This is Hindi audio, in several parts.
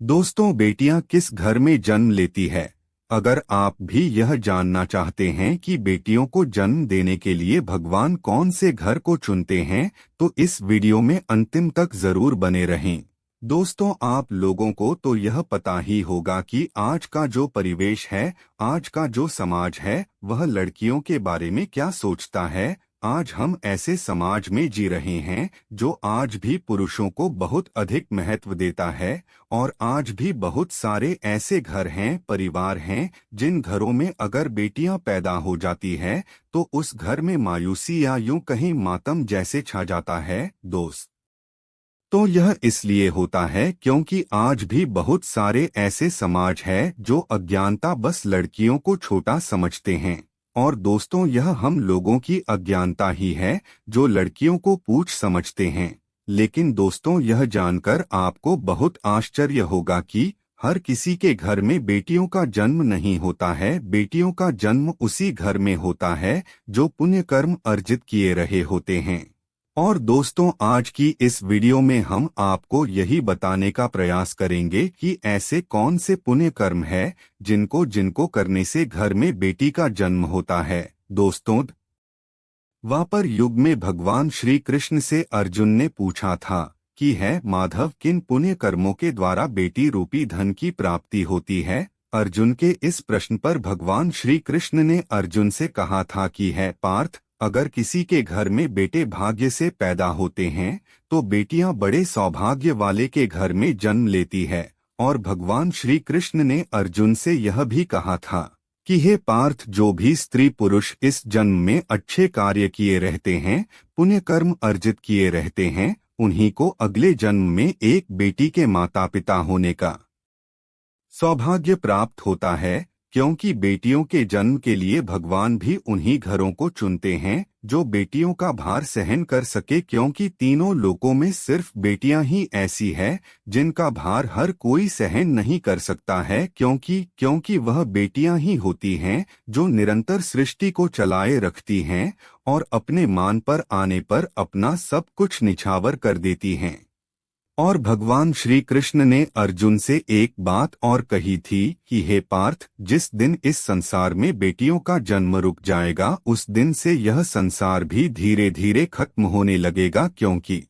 दोस्तों, बेटियां किस घर में जन्म लेती है? अगर आप भी यह जानना चाहते हैं कि बेटियों को जन्म देने के लिए भगवान कौन से घर को चुनते हैं, तो इस वीडियो में अंतिम तक जरूर बने रहें। दोस्तों, आप लोगों को तो यह पता ही होगा कि आज का जो परिवेश है, आज का जो समाज है, वह लड़कियों के बारे में क्या सोचता है। आज हम ऐसे समाज में जी रहे हैं जो आज भी पुरुषों को बहुत अधिक महत्व देता है, और आज भी बहुत सारे ऐसे घर हैं, परिवार हैं, जिन घरों में अगर बेटियां पैदा हो जाती है तो उस घर में मायूसी या यूं कहीं मातम जैसे छा जाता है। दोस्त, तो यह इसलिए होता है क्योंकि आज भी बहुत सारे ऐसे समाज है जो अज्ञानता बस लड़कियों को छोटा समझते हैं। और दोस्तों, यह हम लोगों की अज्ञानता ही है जो लड़कियों को पूछ समझते हैं। लेकिन दोस्तों, यह जानकर आपको बहुत आश्चर्य होगा कि हर किसी के घर में बेटियों का जन्म नहीं होता है। बेटियों का जन्म उसी घर में होता है जो पुण्य कर्म अर्जित किए रहे होते हैं। और दोस्तों, आज की इस वीडियो में हम आपको यही बताने का प्रयास करेंगे कि ऐसे कौन से पुण्य कर्म है जिनको जिनको करने से घर में बेटी का जन्म होता है। दोस्तों, द्वापर युग में भगवान श्री कृष्ण से अर्जुन ने पूछा था कि है माधव, किन पुण्य कर्मों के द्वारा बेटी रूपी धन की प्राप्ति होती है। अर्जुन के इस प्रश्न पर भगवान श्री कृष्ण ने अर्जुन से कहा था कि है पार्थ, अगर किसी के घर में बेटे भाग्य से पैदा होते हैं तो बेटियां बड़े सौभाग्य वाले के घर में जन्म लेती है। और भगवान श्री कृष्ण ने अर्जुन से यह भी कहा था कि हे पार्थ, जो भी स्त्री पुरुष इस जन्म में अच्छे कार्य किए रहते हैं, पुण्य कर्म अर्जित किए रहते हैं, उन्हीं को अगले जन्म में एक बेटी के माता पिता होने का सौभाग्य प्राप्त होता है। क्योंकि बेटियों के जन्म के लिए भगवान भी उन्हीं घरों को चुनते हैं जो बेटियों का भार सहन कर सके, क्योंकि तीनों लोकों में सिर्फ बेटियां ही ऐसी है जिनका भार हर कोई सहन नहीं कर सकता है। क्योंकि वह बेटियां ही होती हैं जो निरंतर सृष्टि को चलाए रखती हैं और अपने मान पर आने पर अपना सब कुछ निछावर कर देती हैं। और भगवान श्री कृष्ण ने अर्जुन से एक बात और कही थी कि हे पार्थ, जिस दिन इस संसार में बेटियों का जन्म रुक जाएगा, उस दिन से यह संसार भी धीरे धीरे खत्म होने लगेगा। क्योंकि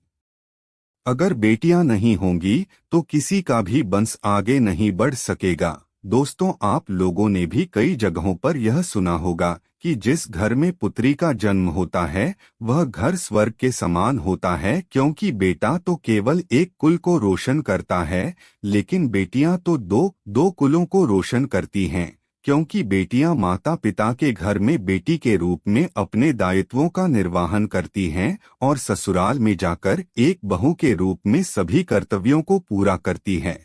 अगर बेटियां नहीं होंगी तो किसी का भी वंश आगे नहीं बढ़ सकेगा। दोस्तों, आप लोगों ने भी कई जगहों पर यह सुना होगा कि जिस घर में पुत्री का जन्म होता है वह घर स्वर्ग के समान होता है, क्योंकि बेटा तो केवल एक कुल को रोशन करता है, लेकिन बेटियां तो दो दो कुलों को रोशन करती हैं। क्योंकि बेटियां माता पिता के घर में बेटी के रूप में अपने दायित्वों का निर्वहन करती हैं और ससुराल में जाकर एक बहू के रूप में सभी कर्तव्यों को पूरा करती हैं।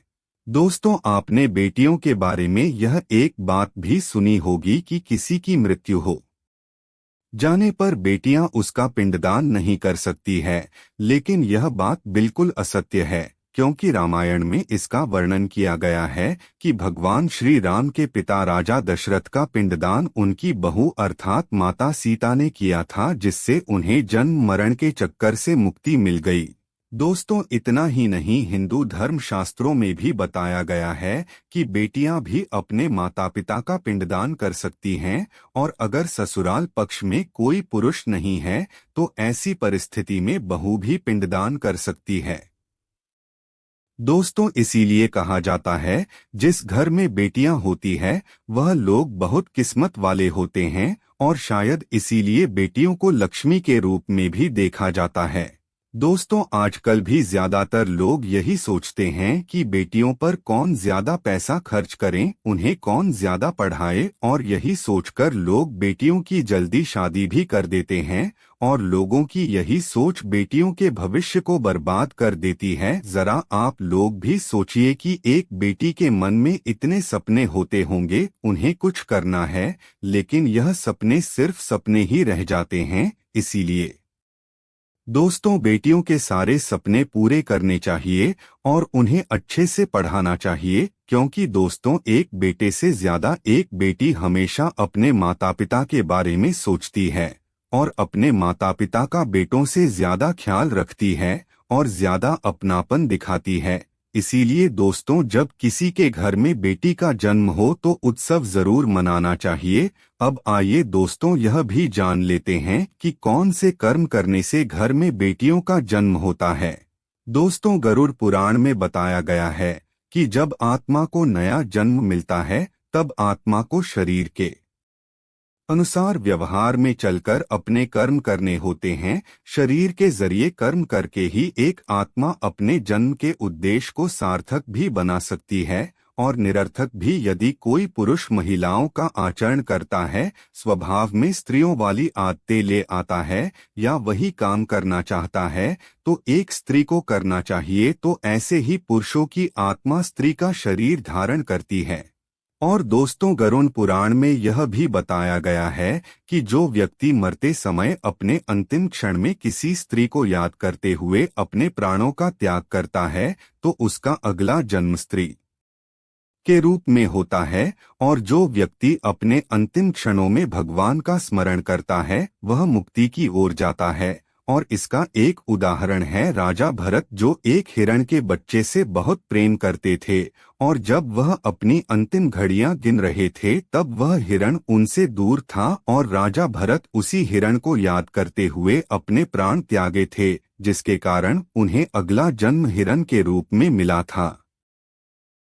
दोस्तों, आपने बेटियों के बारे में यह एक बात भी सुनी होगी कि किसी की मृत्यु हो जाने पर बेटियां उसका पिंडदान नहीं कर सकती है, लेकिन यह बात बिल्कुल असत्य है। क्योंकि रामायण में इसका वर्णन किया गया है कि भगवान श्री राम के पिता राजा दशरथ का पिंडदान उनकी बहू अर्थात माता सीता ने किया था, जिससे उन्हें जन्म मरण के चक्कर से मुक्ति मिल गई। दोस्तों, इतना ही नहीं, हिंदू धर्म शास्त्रों में भी बताया गया है कि बेटियां भी अपने माता पिता का पिंडदान कर सकती हैं, और अगर ससुराल पक्ष में कोई पुरुष नहीं है तो ऐसी परिस्थिति में बहू भी पिंडदान कर सकती है। दोस्तों, इसीलिए कहा जाता है जिस घर में बेटियां होती है वह लोग बहुत किस्मत वाले होते हैं, और शायद इसीलिए बेटियों को लक्ष्मी के रूप में भी देखा जाता है। दोस्तों, आजकल भी ज्यादातर लोग यही सोचते हैं कि बेटियों पर कौन ज्यादा पैसा खर्च करें, उन्हें कौन ज्यादा पढ़ाए, और यही सोचकर लोग बेटियों की जल्दी शादी भी कर देते हैं, और लोगों की यही सोच बेटियों के भविष्य को बर्बाद कर देती है। जरा आप लोग भी सोचिए कि एक बेटी के मन में इतने सपने होते होंगे, उन्हें कुछ करना है, लेकिन यह सपने सिर्फ सपने ही रह जाते हैं। इसीलिए दोस्तों, बेटियों के सारे सपने पूरे करने चाहिए और उन्हें अच्छे से पढ़ाना चाहिए, क्योंकि दोस्तों, एक बेटे से ज्यादा एक बेटी हमेशा अपने माता पिता के बारे में सोचती है और अपने माता पिता का बेटों से ज्यादा ख्याल रखती है और ज्यादा अपनापन दिखाती है। इसीलिए दोस्तों, जब किसी के घर में बेटी का जन्म हो तो उत्सव जरूर मनाना चाहिए। अब आइए दोस्तों, यह भी जान लेते हैं कि कौन से कर्म करने से घर में बेटियों का जन्म होता है। दोस्तों, गरुड़ पुराण में बताया गया है कि जब आत्मा को नया जन्म मिलता है तब आत्मा को शरीर के अनुसार व्यवहार में चलकर अपने कर्म करने होते हैं। शरीर के जरिए कर्म करके ही एक आत्मा अपने जन्म के उद्देश्य को सार्थक भी बना सकती है और निरर्थक भी। यदि कोई पुरुष महिलाओं का आचरण करता है, स्वभाव में स्त्रियों वाली आदतें ले आता है या वही काम करना चाहता है तो एक स्त्री को करना चाहिए, तो ऐसे ही पुरुषों की आत्मा स्त्री का शरीर धारण करती है। और दोस्तों, गरुड़ पुराण में यह भी बताया गया है कि जो व्यक्ति मरते समय अपने अंतिम क्षण में किसी स्त्री को याद करते हुए अपने प्राणों का त्याग करता है तो उसका अगला जन्म स्त्री के रूप में होता है। और जो व्यक्ति अपने अंतिम क्षणों में भगवान का स्मरण करता है वह मुक्ति की ओर जाता है। और इसका एक उदाहरण है राजा भरत, जो एक हिरण के बच्चे से बहुत प्रेम करते थे और जब वह अपनी अंतिम घड़ियां गिन रहे थे तब वह हिरण उनसे दूर था और राजा भरत उसी हिरण को याद करते हुए अपने प्राण त्यागे थे, जिसके कारण उन्हें अगला जन्म हिरण के रूप में मिला था।